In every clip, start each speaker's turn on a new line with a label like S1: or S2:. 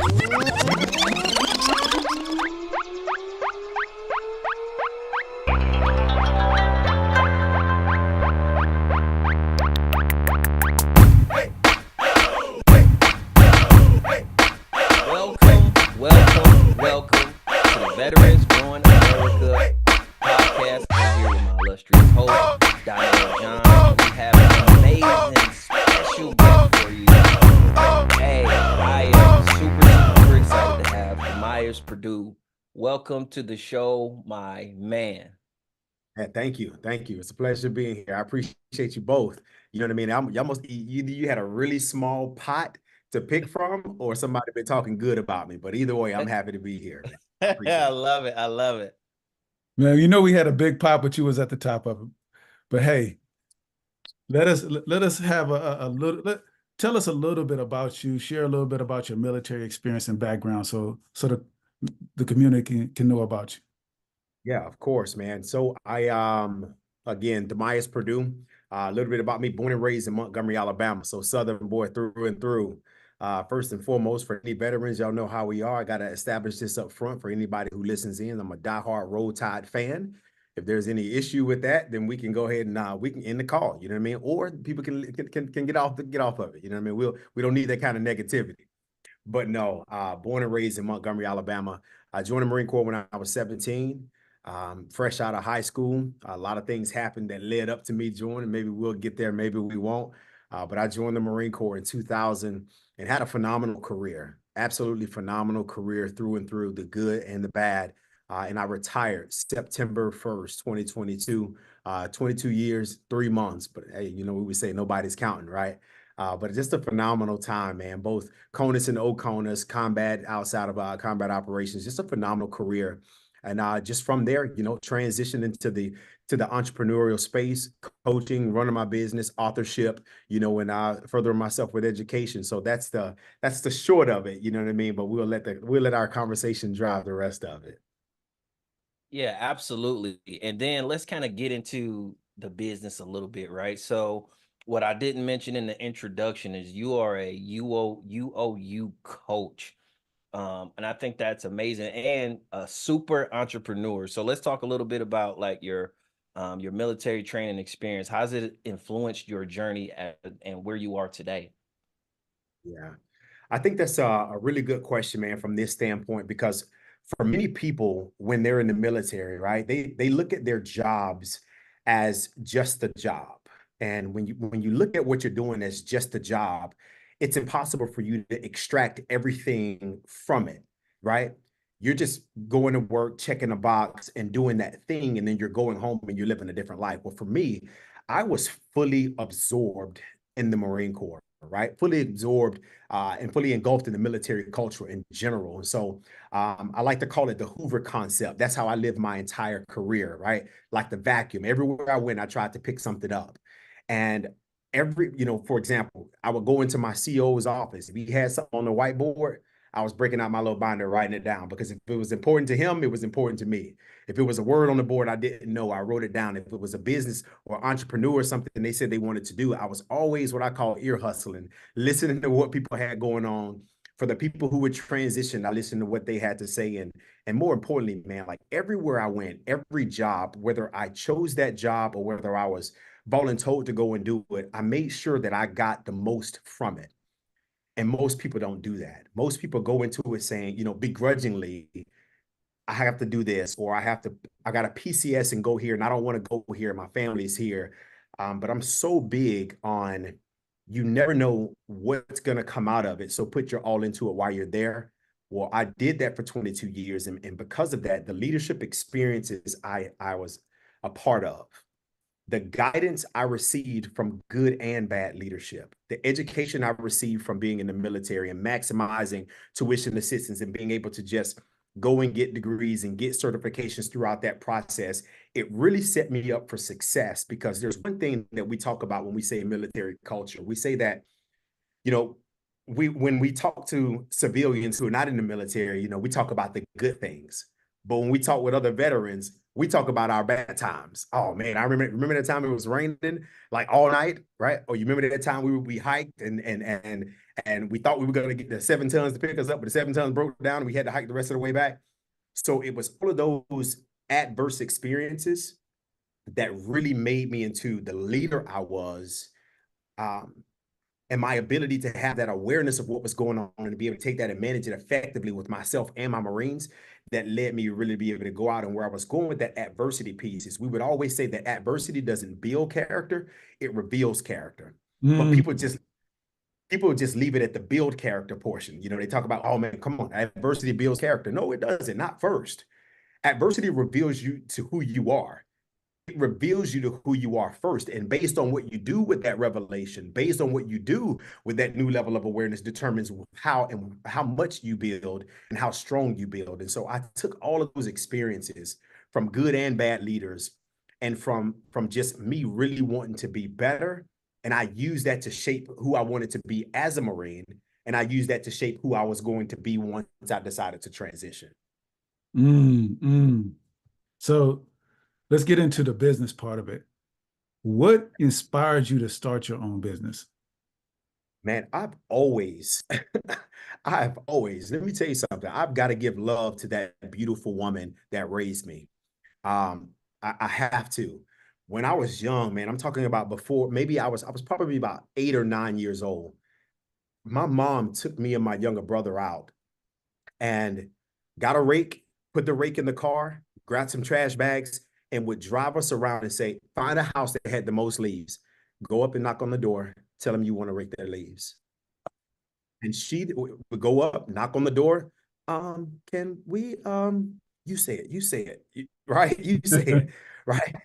S1: Welcome to the Veterans Growing America podcast. I'm here with my illustrious host, Donnell Johns. We have an amazing special guest for you. Hey, I am super excited to have Dimyas Perdue. Welcome to the show, my man.
S2: Yeah, thank you. Thank you. It's a pleasure being here. I appreciate you both. You know what I mean? Y'all must either you had a really small pot to pick from or somebody been talking good about me. But either way, I'm happy to be here. I appreciate
S1: I
S2: it.
S1: love it. I love it.
S3: Man, you know we had a big pot, but you was at the top of it. But hey, let us have a little. Tell us a little bit about you. Share a little bit about your military experience and background, so the community can know about you.
S2: Yeah, of course, man. So I again, Dimyas Perdue. A little bit about me, born and raised in Montgomery, Alabama. So Southern boy through and through. First and foremost, for any veterans, y'all know how we are. I got to establish this up front for anybody who listens in. I'm a diehard Roll Tide fan. If there's any issue with that, then we can go ahead and we can end the call. You know what I mean? Or people can get off of it. You know what I mean? We don't need that kind of negativity. But no, born and raised in Montgomery, Alabama. I joined the Marine Corps when I was 17. Fresh out of high school. A lot of things happened that led up to me joining. Maybe we'll get there, maybe we won't. But I joined the Marine Corps in 2000 and had a phenomenal career, absolutely phenomenal career through and through, the good and the bad. And I retired September 1st, 2022, 22 years, 3 months. But hey, you know, we would say nobody's counting, right? But just a phenomenal time, man. Both CONUS and OCONUS, combat outside of combat operations, just a phenomenal career. And just from there, you know, transitioned into the entrepreneurial space, coaching, running my business, authorship, you know, and furthering myself with education. So that's the short of it, you know what I mean? But we'll let our conversation drive the rest of it.
S1: Yeah, absolutely. And then let's kind of get into the business a little bit, right? So what I didn't mention in the introduction is you are a UOU coach. And I think that's amazing and a super entrepreneur. So let's talk a little bit about like your military training experience. How's it influenced your journey and where you are today?
S2: Yeah, I think that's a really good question, man, from this standpoint, because for many people, when they're in the military, right, they look at their jobs as just a job. And when you look at what you're doing as just a job, it's impossible for you to extract everything from it, right? You're just going to work, checking a box and doing that thing, and then you're going home and you're living a different life. Well, for me, I was fully absorbed in the Marine Corps, right? Fully absorbed and fully engulfed in the military culture in general. And so I like to call it the Hoover concept. That's how I lived my entire career, right? Like the vacuum. Everywhere I went, I tried to pick something up. And for example, I would go into my CO's office. If he had something on the whiteboard, I was breaking out my little binder, writing it down, because if it was important to him, it was important to me. If it was a word on the board I didn't know, I wrote it down. If it was a business or entrepreneur or something they said they wanted to do, I was always what I call ear hustling, listening to what people had going on. For the people who would transition, I listened to what they had to say. And more importantly, man, like everywhere I went, every job, whether I chose that job or whether I was voluntold to go and do it, I made sure that I got the most from it. And most people don't do that. Most people go into it saying, you know, begrudgingly, I have to do this, or I got a PCS and go here, and I don't want to go here. My family's here. But I'm so big on, you never know what's going to come out of it. So put your all into it while you're there. Well, I did that for 22 years. And because of that, the leadership experiences I was a part of, the guidance I received from good and bad leadership, the education I received from being in the military and maximizing tuition assistance and being able to just go and get degrees and get certifications throughout that process, it really set me up for success. Because there's one thing that we talk about when we say military culture. We say that, you know, when we talk to civilians who are not in the military, you know, we talk about the good things. But when we talk with other veterans, we talk about our bad times. Oh man, I remember that time it was raining like all night, right? Or you remember that time we hiked and we thought we were gonna get the 7 tons to pick us up, but the 7 tons broke down and we had to hike the rest of the way back. So it was all of those adverse experiences that really made me into the leader I was. Um, and my ability to have that awareness of what was going on and to be able to take that and manage it effectively with myself and my Marines, that led me to really be able to go out. And where I was going with that adversity piece is we would always say that adversity doesn't build character, it reveals character. But people just leave it at the build character portion. You know, they talk about, oh man, come on, adversity builds character. No, it doesn't, not first. Adversity reveals you to who you are. It reveals you to who you are first. And based on what you do with that revelation, based on what you do with that new level of awareness, determines how and how much you build and how strong you build. And so I took all of those experiences from good and bad leaders and from just me really wanting to be better. And I used that to shape who I wanted to be as a Marine. And I used that to shape who I was going to be once I decided to transition.
S3: So let's get into the business part of it. What inspired you to start your own business?
S2: Man, let me tell you something. I've got to give love to that beautiful woman that raised me. I have to. When I was young, man, I'm talking about before, maybe I was probably about 8 or 9 years old. My mom took me and my younger brother out and got a rake, put the rake in the car, grabbed some trash bags, and would drive us around and say, find a house that had the most leaves. Go up and knock on the door, tell them you want to rake their leaves. And she would go up, knock on the door. Can we, you say it, right? You say it, right?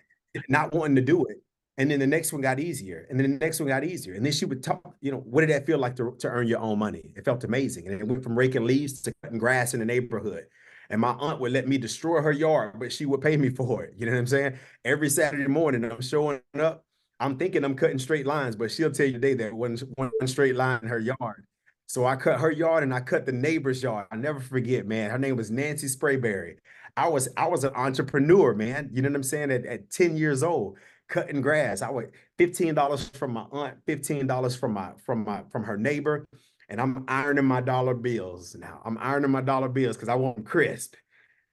S2: Not wanting to do it. And then the next one got easier. And then the next one got easier. And then she would talk, what did that feel like to earn your own money? It felt amazing. And it went from raking leaves to cutting grass in the neighborhood. And my aunt would let me destroy her yard, but she would pay me for it. You know what I'm saying? Every Saturday morning, I'm showing up. I'm thinking I'm cutting straight lines, but she'll tell you today that one straight line in her yard. So I cut her yard and I cut the neighbor's yard. I never forget, man. Her name was Nancy Sprayberry. I was an entrepreneur, man. You know what I'm saying? At 10 years old, cutting grass. I would $15 from my aunt, $15 from her neighbor. And I'm ironing my dollar bills now. I'm ironing my dollar bills because I want them crisp,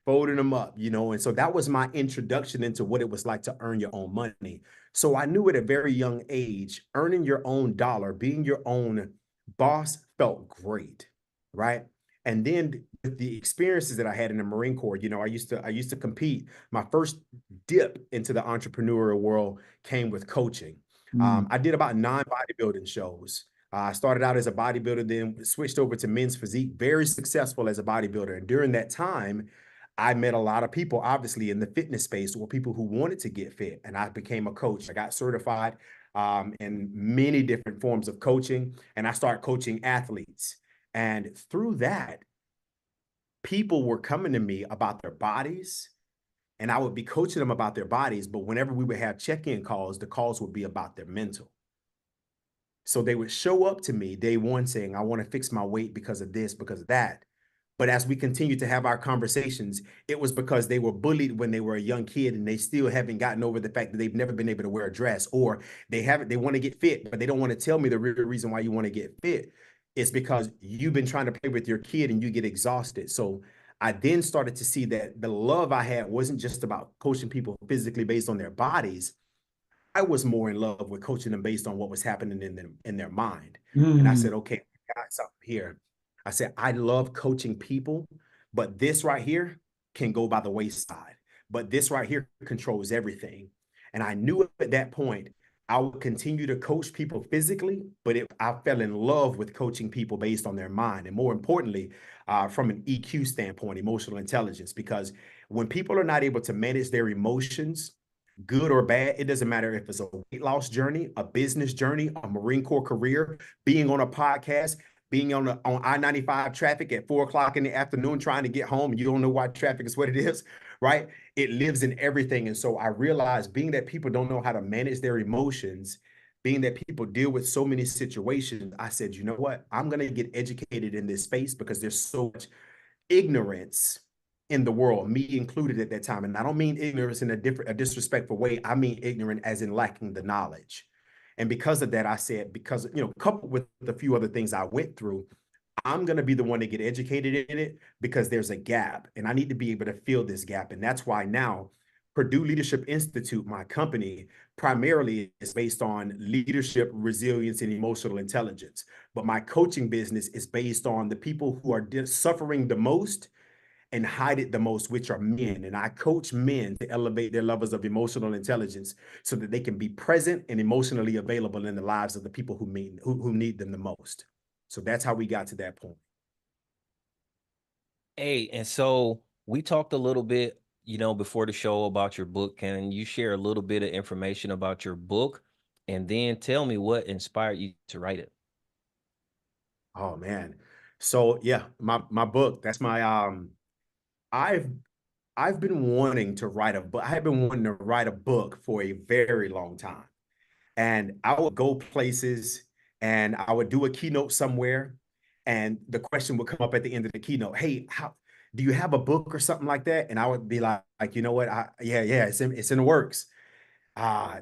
S2: folding them up, and so that was my introduction into what it was like to earn your own money. So I knew at a very young age, earning your own dollar, being your own boss felt great, right? And then with the experiences that I had in the Marine Corps, I used to compete. My first dip into the entrepreneurial world came with coaching. I did about 9 bodybuilding shows. I started out as a bodybuilder, then switched over to men's physique, very successful as a bodybuilder. And during that time, I met a lot of people, obviously, in the fitness space, or people who wanted to get fit. And I became a coach. I got certified in many different forms of coaching, and I started coaching athletes. And through that, people were coming to me about their bodies, and I would be coaching them about their bodies. But whenever we would have check-in calls, the calls would be about their mental. So they would show up to me day one saying, I want to fix my weight because of this, because of that. But as we continued to have our conversations, it was because they were bullied when they were a young kid and they still haven't gotten over the fact that they've never been able to wear a dress, or they want to get fit, but they don't want to tell me the real reason why you want to get fit. It's because you've been trying to play with your kid and you get exhausted. So I then started to see that the love I had wasn't just about coaching people physically based on their bodies. I was more in love with coaching them based on what was happening in their mind. And I said, okay, I got something here. I said, I love coaching people, but this right here can go by the wayside. But this right here controls everything. And I knew at that point, I would continue to coach people physically, but I fell in love with coaching people based on their mind. And more importantly, from an EQ standpoint, emotional intelligence, because when people are not able to manage their emotions, good or bad, it doesn't matter if it's a weight loss journey, a business journey, a Marine Corps career, being on a podcast, being on I-95 traffic at 4 o'clock in the afternoon, trying to get home, and you don't know why traffic is what it is, right? It lives in everything. And so I realized, being that people don't know how to manage their emotions, being that people deal with so many situations, I said, you know what? I'm going to get educated in this space because there's so much ignorance in the world, me included at that time. And I don't mean ignorance in a disrespectful way. I mean ignorant as in lacking the knowledge. And because of that, I said, because, coupled with a few other things I went through, I'm going to be the one to get educated in it because there's a gap and I need to be able to fill this gap. And that's why now Perdue Leadership Institute, my company, primarily is based on leadership, resilience, and emotional intelligence. But my coaching business is based on the people who are suffering the most and hide it the most, which are men. And I coach men to elevate their levels of emotional intelligence so that they can be present and emotionally available in the lives of the people who need them the most. So that's how we got to that point.
S1: Hey, and so we talked a little bit, before the show about your book. Can you share a little bit of information about your book and then tell me what inspired you to write it?
S2: Oh man. So yeah, my book, that's my I've I've been wanting to write a book. I have been wanting to write a book for a very long time. And I would go places and I would do a keynote somewhere. And the question would come up at the end of the keynote, hey, how do you have a book or something like that? And I would be like, you know what? Yeah, it's in the works.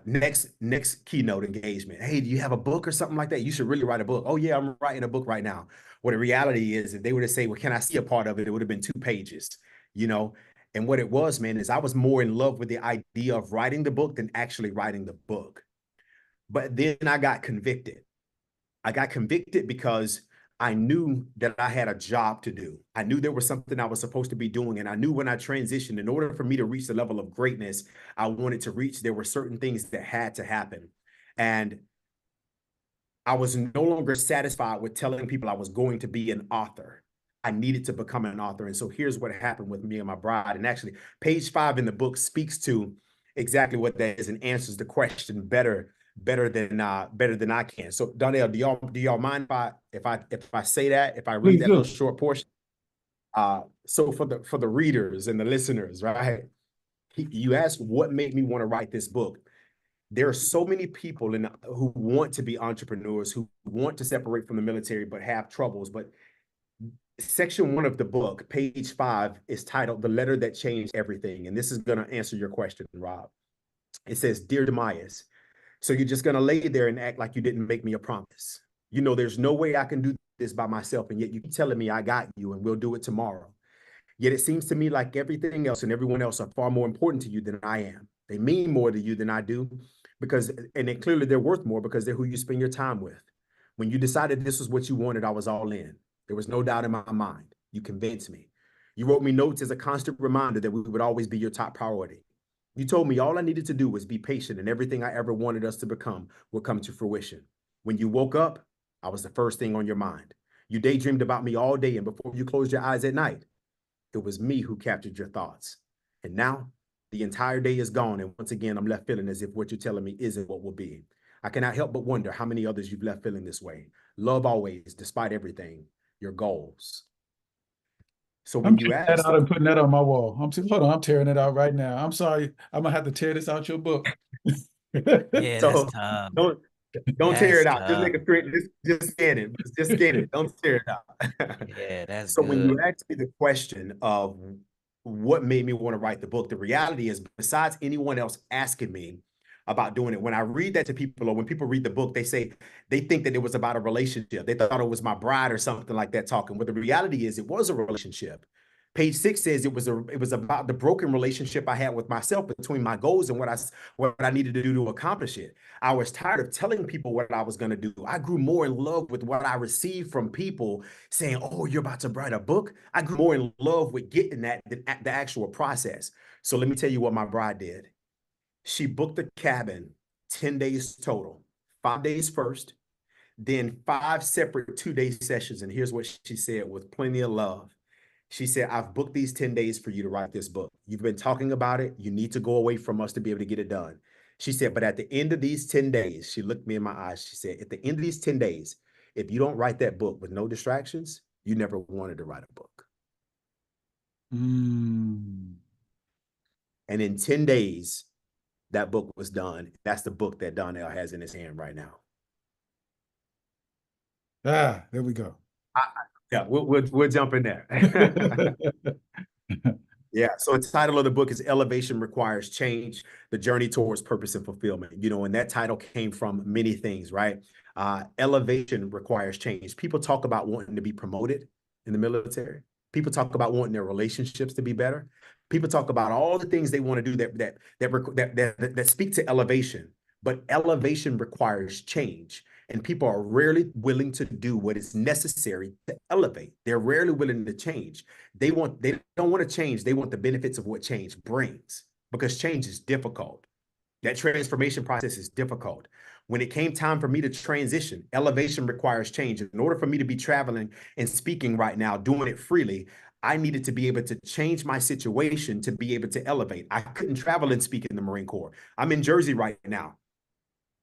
S2: Next keynote engagement. Hey, do you have a book or something like that? You should really write a book. Oh yeah, I'm writing a book right now. Well, the reality is if they were to say, well, can I see a part of it? It would have been 2 pages, you know? And what it was, man, is I was more in love with the idea of writing the book than actually writing the book. But then I got convicted. I got convicted because I knew that I had a job to do. I knew there was something I was supposed to be doing. And I knew when I transitioned, in order for me to reach the level of greatness I wanted to reach, there were certain things that had to happen. And I was no longer satisfied with telling people I was going to be an author. I needed to become an author. And so here's what happened with me and my bride. And actually, page 5 in the book speaks to exactly what that is and answers the question better than I can. So Donnell, do y'all mind if I say that, if I read
S3: Please
S2: that little
S3: do.
S2: short portion? So for the readers and the listeners, right? You asked what made me want to write this book. There are so many people who want to be entrepreneurs, who want to separate from the military, but have troubles. But section 1 of the book, page 5, is titled "The Letter That Changed Everything." And this is going to answer your question, Rob. It says, "Dear Dimyas, so you're just going to lay there and act like you didn't make me a promise. You know, there's no way I can do this by myself. And yet you keep telling me I got you and we'll do it tomorrow. Yet it seems to me like everything else and everyone else are far more important to you than I am. They mean more to you than I do clearly they're worth more because they're who you spend your time with. When you decided this was what you wanted, I was all in. There was no doubt in my mind. You convinced me. You wrote me notes as a constant reminder that we would always be your top priority. You told me all I needed to do was be patient and everything I ever wanted us to become would come to fruition. When you woke up, I was the first thing on your mind. You daydreamed about me all day, and before you closed your eyes at night, it was me who captured your thoughts. And now the entire day is gone. And once again, I'm left feeling as if what you're telling me isn't what will be. I cannot help but wonder how many others you've left feeling this way. Love always, despite everything, your goals." So
S3: I'm
S2: when you
S3: taking that
S2: ask
S3: out
S2: the
S3: and putting that on my wall. Hold on, I'm tearing it out right now. I'm sorry. I'm gonna have to tear this out your book.
S1: Yeah, that's
S2: so
S1: tough.
S2: don't tear
S1: That's
S2: it out. Just
S1: tough.
S2: make a screen. Just scan it. Just scan it. Don't tear it out.
S1: Yeah, that's
S2: So when you
S1: good.
S2: ask me the question of what made me want to write the book, the reality is, besides anyone else asking me about doing it, when I read that to people or when people read the book, they think that it was about a relationship. They thought it was my bride or something like that talking. But the reality is it was a relationship. Page 6 says it was about the broken relationship I had with myself between my goals and what I needed to do to accomplish it. I was tired of telling people what I was going to do. I grew more in love with what I received from people saying, "Oh, you're about to write a book." I grew more in love with getting that than the actual process. So let me tell you what my bride did. She booked a cabin, 10 days total, 5 days first, then 5 separate 2-day sessions. And here's what she said with plenty of love. She said, "I've booked these 10 days for you to write this book. You've been talking about it. You need to go away from us to be able to get it done." She said, "But at the end of these 10 days," she looked me in my eyes. She said, "At the end of these 10 days, if you don't write that book with no distractions, you never wanted to write a book."
S3: Mm.
S2: And in 10 days, that book was done. That's the book that Donnell has in his hand right now.
S3: There we go.
S2: Yeah, we'll jump in there. Yeah. So the title of the book is Elevation Requires Change, The Journey Towards Purpose and Fulfillment. And that title came from many things, right? Elevation requires change. People talk about wanting to be promoted in the military. People talk about wanting their relationships to be better. People talk about all the things they want to do that speak to elevation, but elevation requires change. And people are rarely willing to do what is necessary to elevate. They're rarely willing to change. They don't want to change. They want the benefits of what change brings, because change is difficult. That transformation process is difficult. When it came time for me to transition, elevation requires change. In order for me to be traveling and speaking right now, doing it freely, I needed to be able to change my situation to be able to elevate. I couldn't travel and speak in the Marine Corps. I'm in Jersey right now.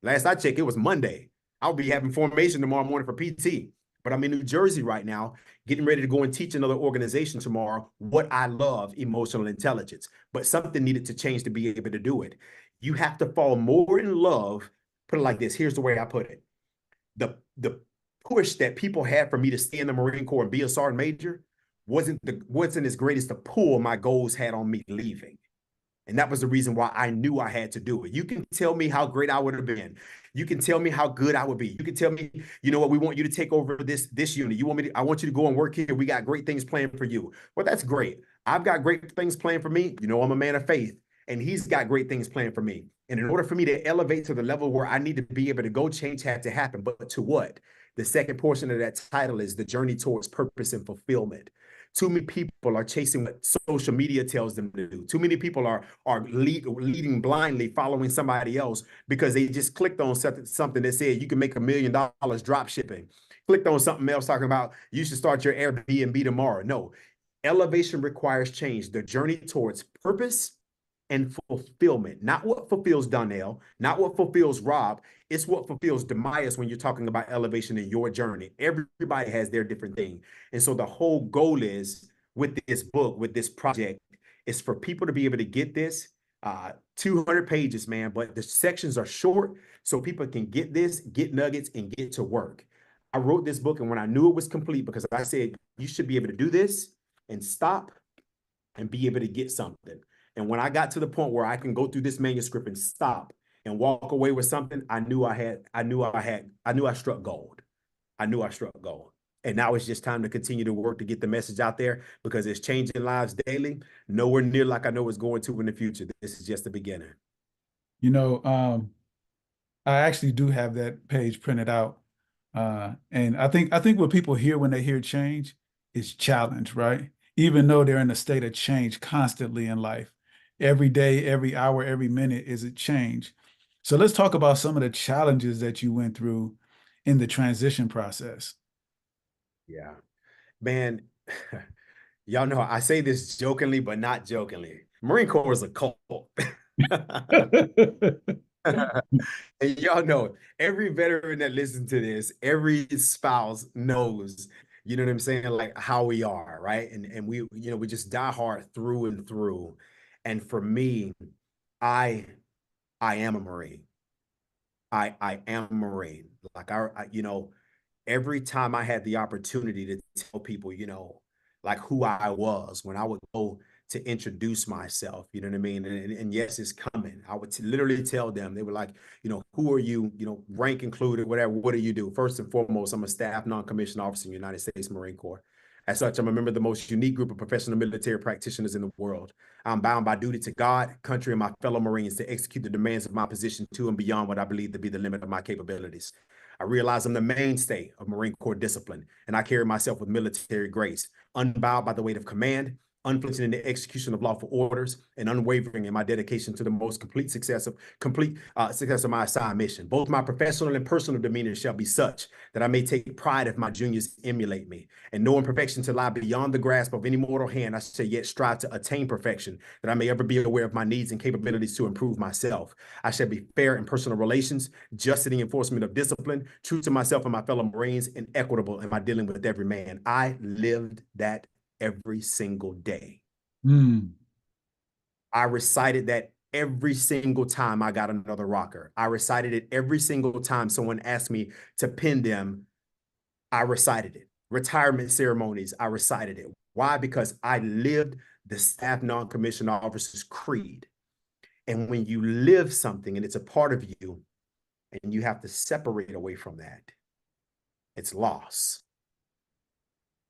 S2: Last I checked, it was Monday. I'll be having formation tomorrow morning for PT, but I'm in New Jersey right now, getting ready to go and teach another organization tomorrow what I love, emotional intelligence. But something needed to change to be able to do it. You have to fall more in love. Put it like this. Here's the way I put it. The push that people had for me to stay in the Marine Corps and be a sergeant major wasn't as great as the pull my goals had on me leaving. And that was the reason why I knew I had to do it. You can tell me how great I would have been. You can tell me how good I would be. You can tell me, you know what, we want you to take over this unit. I want you to go and work here. We got great things planned for you. Well, that's great. I've got great things planned for me. I'm a man of faith, and he's got great things planned for me. And in order for me to elevate to the level where I need to be able to go, change had to happen. But to what? The second portion of that title is the journey towards purpose and fulfillment. Too many people are chasing what social media tells them to do. Too many people are leading blindly, following somebody else because they just clicked on something that said you can make $1 million drop shipping. Clicked on something else talking about you should start your Airbnb tomorrow. No, elevation requires change. The journey towards purpose and fulfillment, not what fulfills Donnell, not what fulfills Rob. It's what fulfills Dimyas when you're talking about elevation in your journey. Everybody has their different thing. And so the whole goal is with this book, with this project, is for people to be able to get this 200 pages, man, but the sections are short so people can get this, get nuggets, and get to work. I wrote this book, and when I knew it was complete, because I said, you should be able to do this and stop and be able to get something. And when I got to the point where I can go through this manuscript and stop and walk away with something, I knew I struck gold. I knew I struck gold. And now it's just time to continue to work to get the message out there, because it's changing lives daily. Nowhere near like I know it's going to in the future. This is just the beginning.
S3: I actually do have that page printed out. And I think what people hear when they hear change is challenge, right? Even though they're in a state of change constantly in life. Every day, every hour, every minute is a change. So let's talk about some of the challenges that you went through in the transition process.
S2: Yeah, man, y'all know I say this jokingly, but not jokingly. Marine Corps is a cult. And y'all know, every veteran that listens to this, every spouse knows, you know what I'm saying, like how we are, right? And we just die hard through and through. And for me, I am a Marine. I am a Marine. Like every time I had the opportunity to tell people, like who I was, when I would go to introduce myself, you know what I mean? And yes, it's coming. I would literally tell them, they were like, who are you, rank included, whatever, what do you do? First and foremost, I'm a staff non-commissioned officer in the United States Marine Corps. As such, I'm a member of the most unique group of professional military practitioners in the world. I'm bound by duty to God, country, and my fellow Marines to execute the demands of my position to and beyond what I believe to be the limit of my capabilities. I realize I'm the mainstay of Marine Corps discipline, and I carry myself with military grace, unbowed by the weight of command, unflinching in the execution of lawful orders, and unwavering in my dedication to the most complete success of my assigned mission. Both my professional and personal demeanor shall be such that I may take pride if my juniors emulate me. And knowing perfection to lie beyond the grasp of any mortal hand, I shall yet strive to attain perfection, that I may ever be aware of my needs and capabilities to improve myself. I shall be fair in personal relations, just in the enforcement of discipline, true to myself and my fellow Marines, and equitable in my dealing with every man. I lived that every single day. I recited that every single time I got another rocker. I recited it every single time someone asked me to pin them. I recited it. Retirement ceremonies, I recited it. Why? Because I lived the staff non-commissioned officer's creed. And when you live something and it's a part of you and you have to separate away from that, it's loss.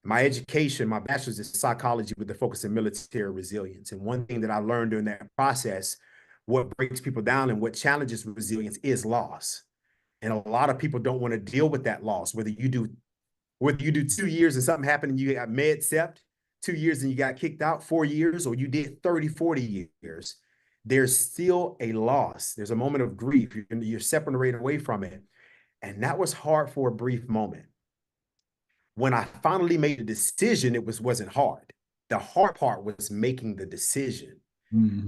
S2: My education, my bachelor's in psychology with the focus in military resilience. And one thing that I learned during that process, what breaks people down and what challenges resilience is loss. And a lot of people don't want to deal with that loss, whether you do 2 years and something happened and you got med-cept, 2 years and you got kicked out, 4 years, or you did 30, 40 years, there's still a loss. There's a moment of grief. You're separated away from it. And that was hard for a brief moment. When I finally made a decision, it wasn't hard. The hard part was making the decision,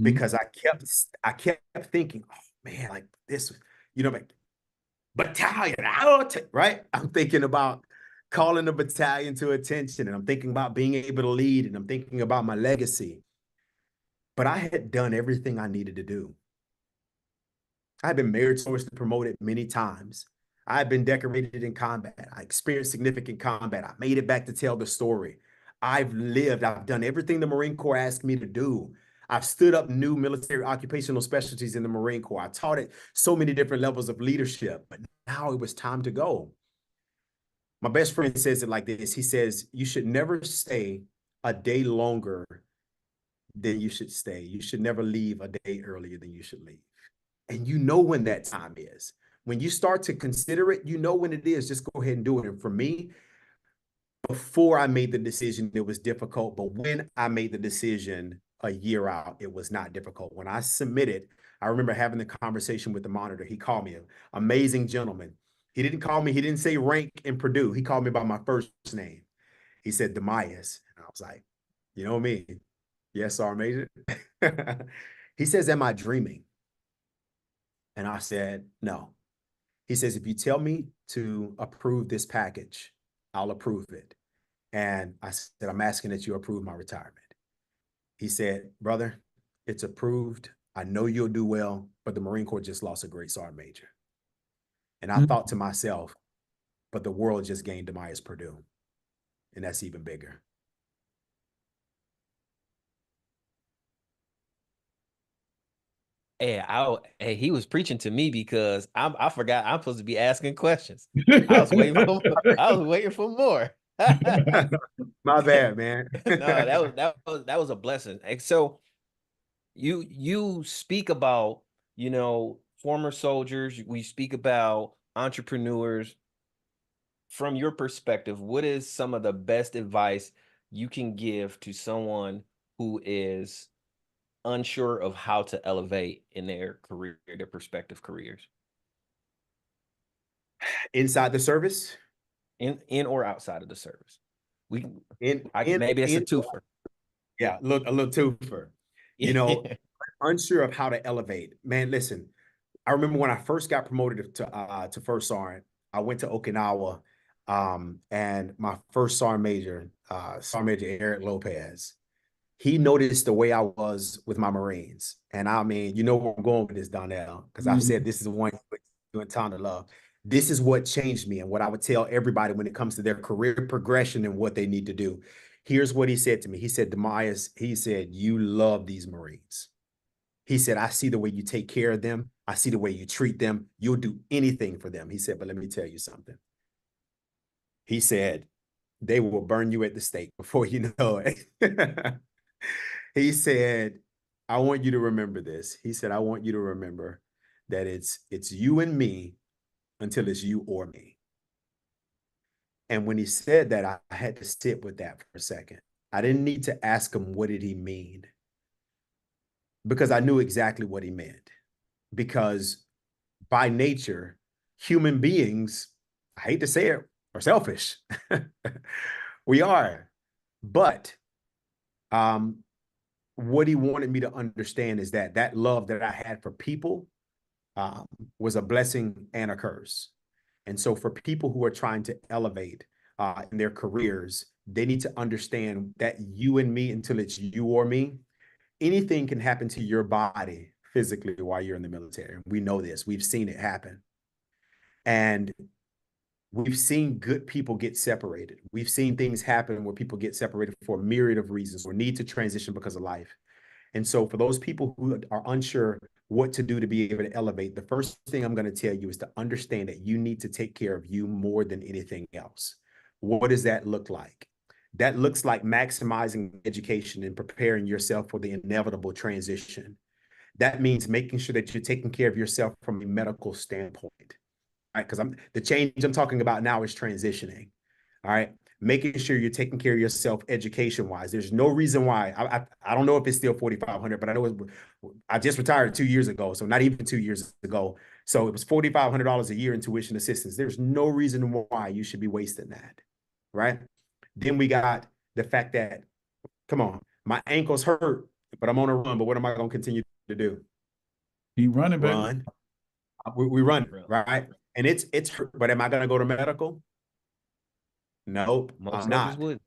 S2: because I kept thinking, oh man, like this, like battalion, right? I'm thinking about calling the battalion to attention, and I'm thinking about being able to lead, and I'm thinking about my legacy. But I had done everything I needed to do. I had been meritoriously promoted many times. I had been decorated in combat. I experienced significant combat. I made it back to tell the story. I've done everything the Marine Corps asked me to do. I've stood up new military occupational specialties in the Marine Corps. I taught at so many different levels of leadership, but now it was time to go. My best friend says it like this. He says, you should never stay a day longer than you should stay. You should never leave a day earlier than you should leave. And you know when that time is. When you start to consider it, you know when it is. Just go ahead and do it. And for me, before I made the decision, it was difficult. But when I made the decision a year out, it was not difficult. When I submitted, I remember having the conversation with the monitor. He called me an amazing gentleman. He didn't call me, he didn't say rank in Perdue. He called me by my first name. He said, Dimyas. And I was like, you know me. Yes, Sergeant Major. He says, am I dreaming? And I said, no. He says, if you tell me to approve this package, I'll approve it. And I said, I'm asking that you approve my retirement. He said, brother, it's approved. I know you'll do well, but the Marine Corps just lost a great Sergeant Major. And I thought to myself, but the world just gained Dimyas Perdue. And that's even bigger.
S1: Hey, he was preaching to me because I forgot I'm supposed to be asking questions. I was waiting for more.
S2: My bad, man.
S1: No, that was a blessing. So you speak about, former soldiers, we speak about entrepreneurs. From your perspective, what is some of the best advice you can give to someone who is unsure of how to elevate in their career, their prospective careers?
S2: Inside the service?
S1: In or outside of the service. Maybe it's a twofer.
S2: Yeah, a little twofer. Unsure of how to elevate. Man, listen, I remember when I first got promoted to first sergeant, I went to Okinawa, and my first sergeant major, Sergeant Major Eric Lopez, he noticed the way I was with my Marines. And I mean, you know where I'm going with this, Donnell, because I've said this is the one doing time to love. This is what changed me and what I would tell everybody when it comes to their career progression and what they need to do. Here's what he said to me. He said, Dimyas, he said, you love these Marines. He said, I see the way you take care of them. I see the way you treat them. You'll do anything for them. He said, but let me tell you something. He said, they will burn you at the stake before you know it. He said, I want you to remember this. He said, I want you to remember that it's you and me until it's you or me. And when he said that, I had to sit with that for a second. I didn't need to ask him, what did he mean? Because I knew exactly what he meant. Because by nature, human beings, I hate to say it, are selfish. We are. But what he wanted me to understand is that love that I had for people was a blessing and a curse. And so for people who are trying to elevate in their careers, they need to understand that you and me until it's you or me. Anything can happen to your body physically while you're in the military. We know this. We've seen it happen. And we've seen good people get separated. We've seen things happen where people get separated for a myriad of reasons or need to transition because of life. And so for those people who are unsure what to do to be able to elevate, the first thing I'm going to tell you is to understand that you need to take care of you more than anything else. What does that look like? That looks like maximizing education and preparing yourself for the inevitable transition. That means making sure that you're taking care of yourself from a medical standpoint, right? Because the change I'm talking about now is transitioning, all right? Making sure you're taking care of yourself education-wise. There's no reason why. I don't know if it's still 4,500, but I know I just retired 2 years ago, so not even 2 years ago. So it was $4,500 a year in tuition assistance. There's no reason why you should be wasting that, right? Then we got the fact that, come on, my ankle's hurt, but I'm on a run. But what am I going to continue to do?
S3: Keep running, baby.
S2: Run. We run, right? And it's hurt, but am I going to go to medical? Nope, I'm not.
S1: Would.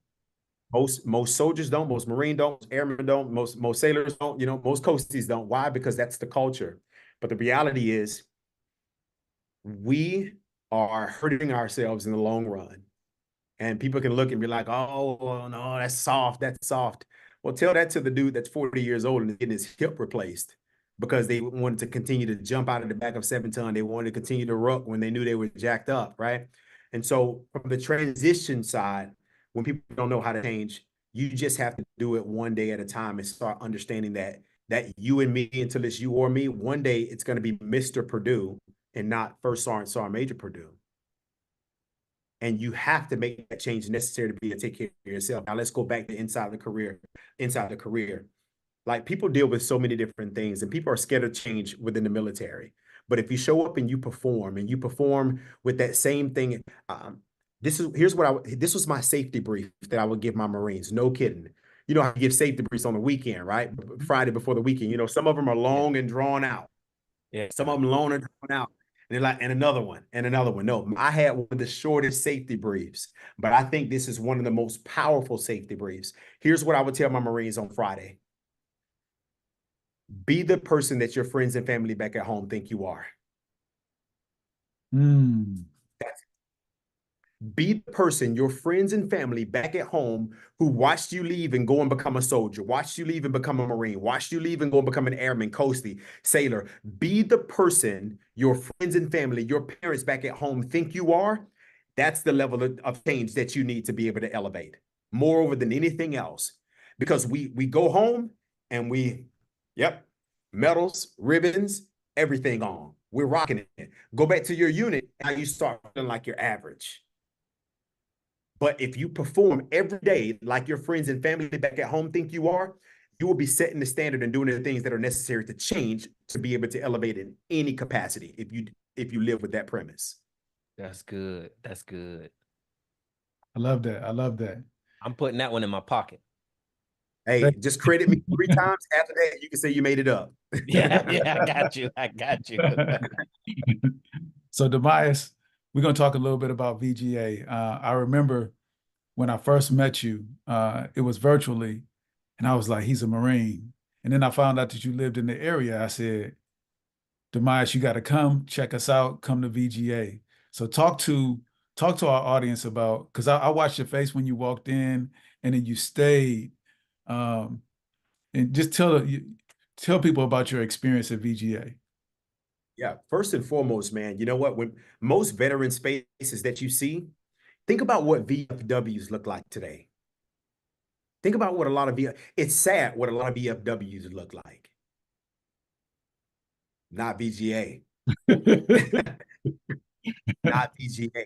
S2: Most soldiers don't, most Marine don't, most airmen don't, most sailors don't, most coasties don't. Why? Because that's the culture. But the reality is we are hurting ourselves in the long run. And people can look and be like, oh, well, no, that's soft. That's soft. Well, tell that to the dude that's 40 years old and getting his hip replaced because they wanted to continue to jump out of the back of 7-ton. They wanted to continue to ruck when they knew they were jacked up, right? And so from the transition side, when people don't know how to change, you just have to do it one day at a time and start understanding that you and me, until it's you or me, one day it's going to be Mr. Perdue and not First Sergeant Sergeant Major Perdue. And you have to make that change necessary to be able to take care of yourself. Now let's go back to inside the career. Like people deal with so many different things and people are scared of change within the military. But if you show up and you perform with that same thing, this was my safety brief that I would give my Marines. No kidding. You know how you give safety briefs on the weekend, right? Friday before the weekend. Some of them are long and drawn out.
S1: Yeah.
S2: Some of them long and drawn out. And they're like, and another one. No, I had one of the shortest safety briefs, but I think this is one of the most powerful safety briefs. Here's what I would tell my Marines on Friday. Be the person that your friends and family back at home think you are. Be the person your friends and family back at home who watched you leave and go and become a soldier, watched you leave and become a Marine, watched you leave and go and become an airman, coastie, sailor. Be the person your friends and family, your parents back at home think you are. That's the level of change that you need to be able to elevate, moreover than anything else. Because we go home and medals, ribbons, everything on. We're rocking it. Go back to your unit, and you start feeling like you're average. But if you perform every day like your friends and family back at home think you are, you will be setting the standard and doing the things that are necessary to change to be able to elevate in any capacity if you live with that premise.
S1: That's good. That's good.
S3: I love that. I love that.
S1: I'm putting that one in my pocket.
S2: Hey, just credit me 3 times. After that, you can say you made it up.
S1: Yeah, I got you.
S3: So, Dimyas, we're going to talk a little bit about VGA. I remember when I first met you, it was virtually, and I was like, he's a Marine. And then I found out that you lived in the area. I said, Dimyas, you got to come check us out, come to VGA. So talk to our audience about, because I watched your face when you walked in and then you stayed. And just tell people about your experience at VGA.
S2: Yeah, first and foremost, man, you know what? When most veteran spaces that you see, think about what VFWs look like today. Think about what it's sad what a lot of VFWs look like. Not VGA. Not VGA.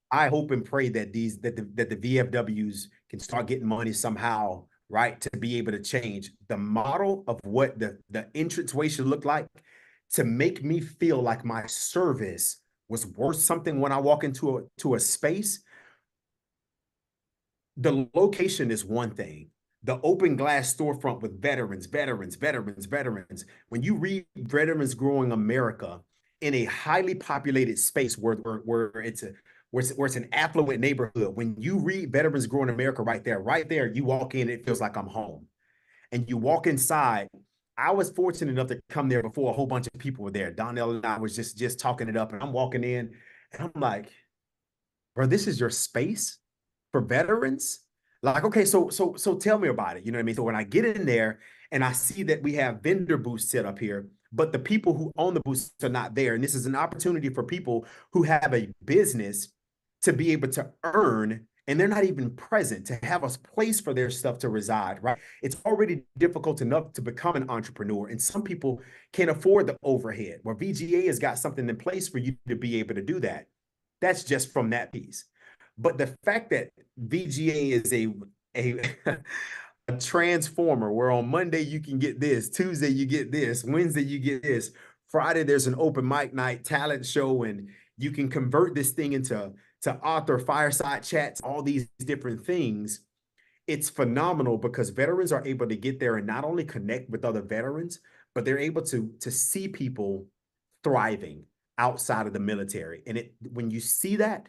S2: I hope and pray that the VFWs can start getting money somehow, right, to be able to change the model of what the entranceway should look like, to make me feel like my service was worth something when I walk into a space. The location is one thing. The open glass storefront with veterans. When you read Veterans Growing America in a highly populated space where it's an affluent neighborhood, when you read Veterans Growing America right there, you walk in, it feels like I'm home. And you walk inside. I was fortunate enough to come there before a whole bunch of people were there. Donnell and I was just talking it up, and I'm walking in, and I'm like, bro, this is your space for veterans? Like, okay, so tell me about it. You know what I mean? So when I get in there and I see that we have vendor booths set up here, but the people who own the booths are not there. And this is an opportunity for people who have a business to be able to earn, and they're not even present, to have a place for their stuff to reside, right? It's already difficult enough to become an entrepreneur, and some people can't afford the overhead. Well, VGA has got something in place for you to be able to do that. That's just from that piece. But the fact that VGA is a a transformer where on Monday you can get this, Tuesday you get this, Wednesday you get this, Friday there's an open mic night talent show, and you can convert this thing into author fireside chats, all these different things. It's phenomenal because veterans are able to get there and not only connect with other veterans, but they're able to see people thriving outside of the military. And when you see that,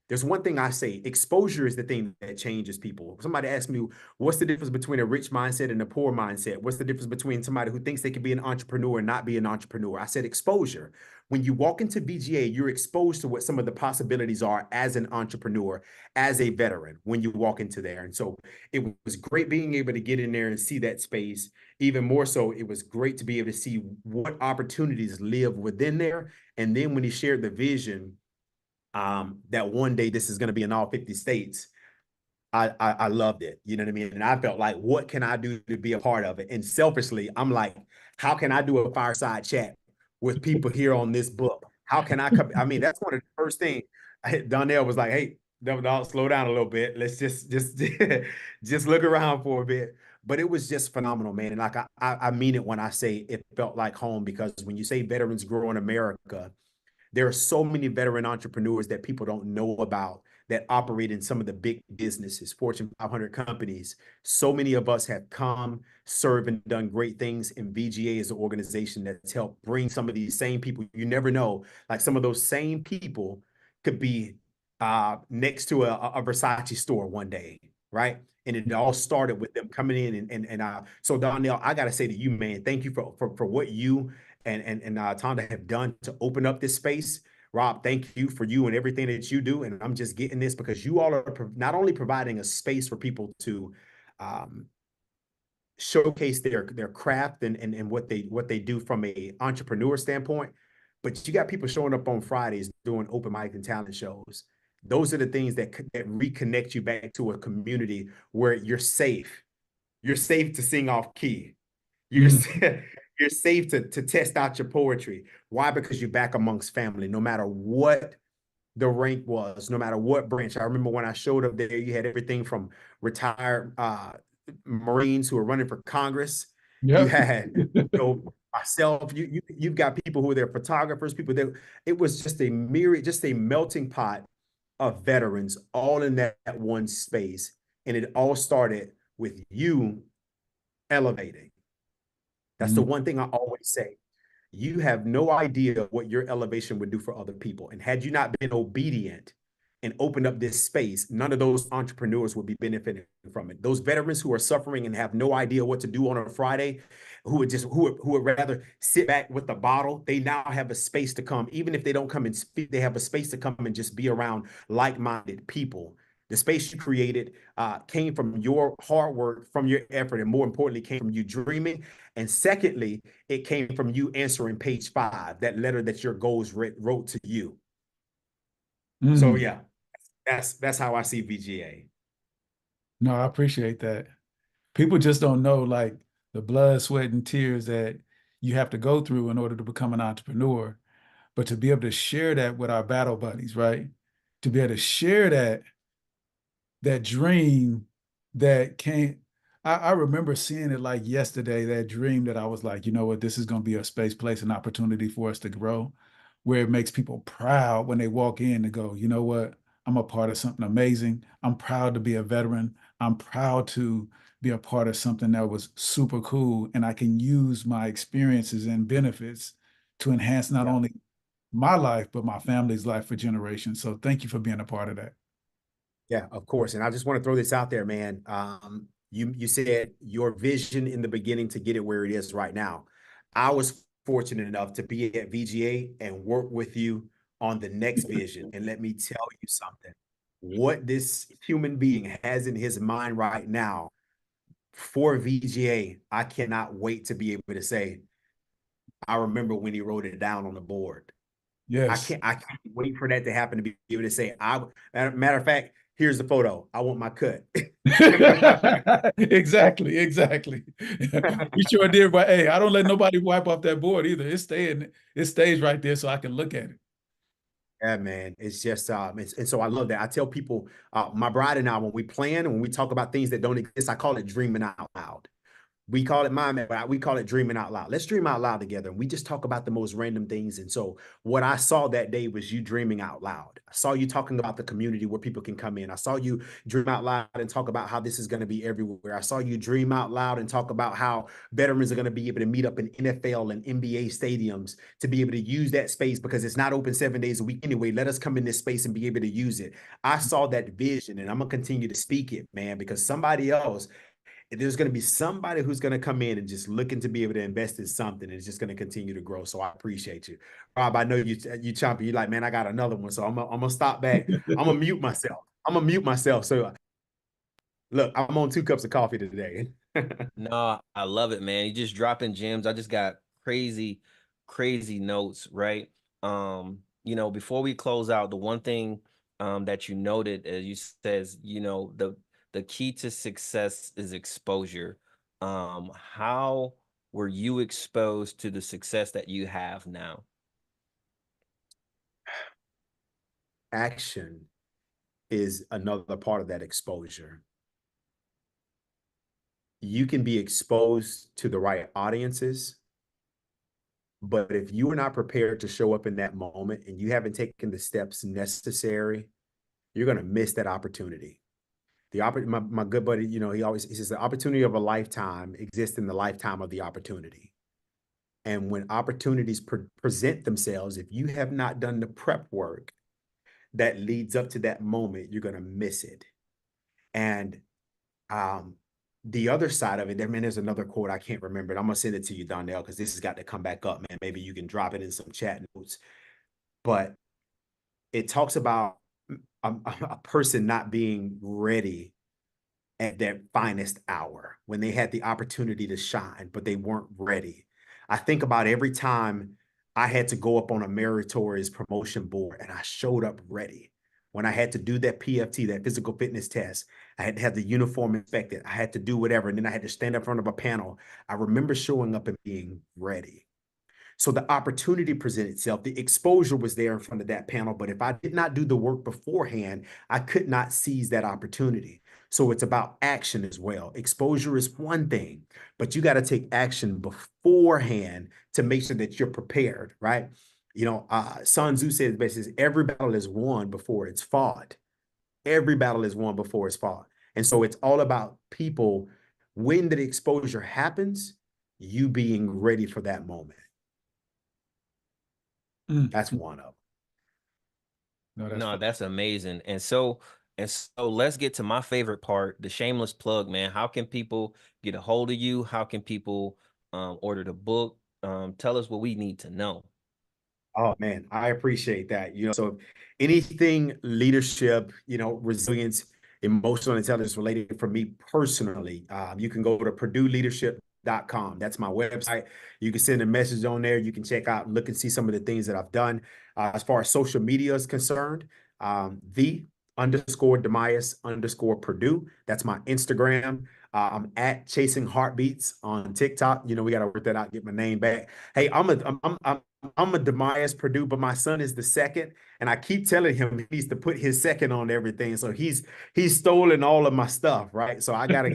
S2: there's one thing I say: exposure is the thing that changes people. Somebody asked me, what's the difference between a rich mindset and a poor mindset? What's the difference between somebody who thinks they can be an entrepreneur and not be an entrepreneur? I said exposure. When you walk into VGA, you're exposed to what some of the possibilities are as an entrepreneur, as a veteran, when you walk into there. And so it was great being able to get in there and see that space. Even more so, it was great to be able to see what opportunities live within there. And then when he shared the vision, that one day this is going to be in all 50 states, I loved it. You know what I mean? And I felt like, what can I do to be a part of it? And selfishly, I'm like, how can I do a fireside chat with people here on this book? How can I come? I mean, that's one of the first things. Donnell was like, hey, don't slow down a little bit. Let's just just look around for a bit. But it was just phenomenal, man. And like I mean it when I say it felt like home, because when you say veterans grow in America, there are so many veteran entrepreneurs that people don't know about that operate in some of the big businesses, Fortune 500 companies. So many of us have come, served, and done great things. And VGA is an organization that's helped bring some of these same people. You never know, like some of those same people could be next to a Versace store one day, right? And it all started with them coming in. And so Donnell, I got to say to you, man, thank you for what you and Tonda have done to open up this space. Rob, thank you for you and everything that you do. And I'm just getting this because you all are not only providing a space for people to showcase their craft and what they do from a entrepreneur standpoint, but you got people showing up on Fridays doing open mic and talent shows. Those are the things that reconnect you back to a community where you're safe. You're safe to sing off key. You're you're safe to test out your poetry. Why? Because you're back amongst family, no matter what the rank was, no matter what branch. I remember when I showed up there, you had everything from retired Marines who are running for Congress. You
S3: Yep.
S2: had, myself. You've got people who are there, photographers, people that it was just a myriad, just a melting pot of veterans, all in that one space, and it all started with you elevating. That's the one thing I always say. You have no idea what your elevation would do for other people. And had you not been obedient and opened up this space, none of those entrepreneurs would be benefiting from it. Those veterans who are suffering and have no idea what to do on a Friday, who would rather sit back with the bottle, they now have a space to come. Even if they don't come and speak, they have a space to come and just be around like-minded people. The space you created came from your hard work, from your effort, and more importantly, came from you dreaming. And secondly, it came from you answering page 5, that letter that your goals wrote to you. So yeah, that's how I see VGA.
S3: No, I appreciate that. People just don't know like the blood, sweat, and tears that you have to go through in order to become an entrepreneur. But to be able to share that with our battle buddies, right? To be able to share that dream that came. I remember seeing it like yesterday, that dream that I was like, you know what, this is going to be a space, place, and opportunity for us to grow, where it makes people proud when they walk in to go, you know what, I'm a part of something amazing. I'm proud to be a veteran. I'm proud to be a part of something that was super cool. And I can use my experiences and benefits to enhance not only my life, but my family's life for generations. So thank you for being a part of that.
S2: Yeah, of course. And I just want to throw this out there, man. You said your vision in the beginning to get it where it is right now. I was fortunate enough to be at VGA and work with you on the next vision. And let me tell you something. what this human being has in his mind right now for VGA, I cannot wait to be able to say, I remember when he wrote it down on the board.
S3: Yes.
S2: I can't wait for that to happen to be able to say, matter of fact, here's the photo. I want my cut.
S3: Exactly, exactly. We sure did, but hey, I don't let nobody wipe off that board either. It stays right there so I can look at it.
S2: Yeah, man. It's just and so I love that. I tell people, my bride and I, when we plan and when we talk about things that don't exist, I call it dreaming out loud. We call it mind map, but we call it dreaming out loud. Let's dream out loud together. And we just talk about the most random things. And so what I saw that day was you dreaming out loud. I saw you talking about the community where people can come in. I saw you dream out loud and talk about how this is going to be everywhere. I saw you dream out loud and talk about how veterans are going to be able to meet up in NFL and NBA stadiums to be able to use that space because it's not open 7 days a week anyway. Let us come in this space and be able to use it. I saw that vision and I'm going to continue to speak it, man, because somebody else, there's going to be somebody who's going to come in and just looking to be able to invest in something, and it's just going to continue to grow. So I appreciate you, Rob. I know you chomping. You like, man, I got another one, so I'm gonna stop back. I'm gonna mute myself. So look, I'm on 2 cups of coffee today.
S1: No, I love it, man. You just dropping gems. I just got crazy, crazy notes, right? Before we close out, the one thing that you noted, as you says, the key to success is exposure. How were you exposed to the success that you have now?
S2: Action is another part of that exposure. You can be exposed to the right audiences, but if you are not prepared to show up in that moment and you haven't taken the steps necessary, you're going to miss that opportunity. My good buddy, he says the opportunity of a lifetime exists in the lifetime of the opportunity. And when opportunities present themselves, if you have not done the prep work that leads up to that moment, you're going to miss it. And the other side of it, there's another quote. I can't remember it. I'm going to send it to you, Donnell, because this has got to come back up, man. Maybe you can drop it in some chat notes. But it talks about a person not being ready at their finest hour when they had the opportunity to shine, but they weren't ready. I think about every time I had to go up on a meritorious promotion board and I showed up ready. When I had to do that PFT, that physical fitness test, I had to have the uniform inspected. I had to do whatever. And then I had to stand in front of a panel. I remember showing up and being ready. So the opportunity presented itself. The exposure was there in front of that panel. But if I did not do the work beforehand, I could not seize that opportunity. So it's about action as well. Exposure is one thing, but you got to take action beforehand to make sure that you're prepared, right? Sun Tzu says basically every battle is won before it's fought. Every battle is won before it's fought. And so it's all about people, when the exposure happens, you being ready for that moment. That's one of them.
S1: No, that's amazing. And so let's get to my favorite part, the shameless plug, man. How can people get a hold of you? How can people order the book? Tell us what we need to know.
S2: Oh man, I appreciate that. So anything leadership, resilience, emotional intelligence related for me personally, you can go to PerdueLeadership.com. That's my website. You can send a message on there. You can check out, look and see some of the things that I've done. As far as social media is concerned, the_Dimyas_Perdue. That's my Instagram. I'm at Chasing Heartbeats on TikTok. We got to work that out, get my name back. Hey, I'm a Dimyas Perdue, but my son is the second, and I keep telling him he needs to put his second on everything. So he's stolen all of my stuff, right? So I got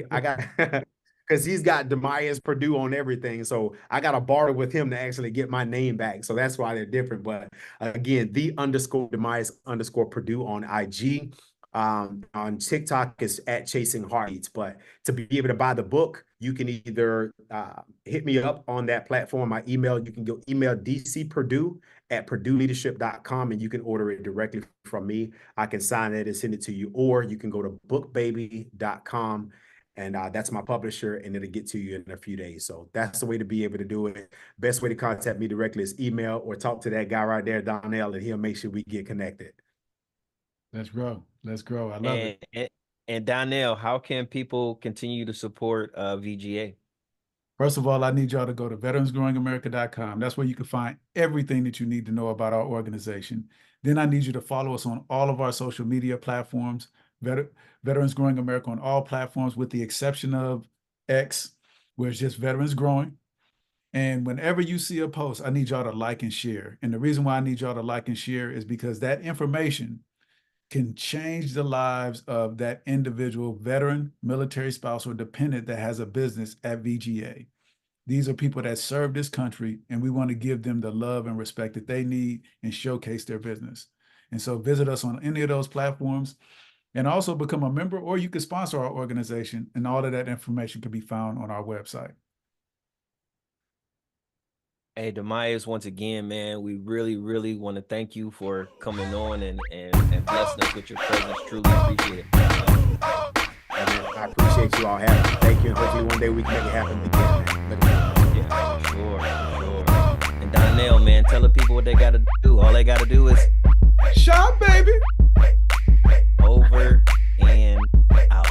S2: because he's got Dimyas Perdue on everything. So I got to barter with him to actually get my name back. So that's why they're different. But again, the_Dimyas_Perdue on IG. On TikTok is at Chasing Heartbeats. But to be able to buy the book, you can either hit me up on that platform. My email, you can go email dcperdue@PerdueLeadership.com and you can order it directly from me. I can sign it and send it to you, or you can go to bookbaby.com and that's my publisher, and it'll get to you in a few days. So that's the way to be able to do it. Best way to contact me directly is email or talk to that guy right there, Donnell, and he'll make sure we get connected.
S3: Let's grow. Let's grow. I love it.
S1: And Donnell, how can people continue to support VGA?
S3: First of all, I need y'all to go to veteransgrowingamerica.com. That's where you can find everything that you need to know about our organization. Then I need you to follow us on all of our social media platforms, Veterans Growing America on all platforms, with the exception of X, where it's just Veterans Growing. And whenever you see a post, I need y'all to like and share. And the reason why I need y'all to like and share is because that information can change the lives of that individual veteran, military spouse, or dependent that has a business at VGA. These are people that serve this country, and we want to give them the love and respect that they need and showcase their business. And so visit us on any of those platforms and also become a member, or you can sponsor our organization, and all of that information can be found on our website.
S1: Hey, Dimyas, once again, man, we really, really want to thank you for coming on and blessing us with your presence. Truly appreciate it.
S2: I appreciate you all having me. Thank you. And hopefully one day we can make it happen again, man.
S1: Yeah, for sure, for sure. And Donnell, man, tell the people what they got to do. All they got to do is
S3: shop, baby.
S1: Over and out.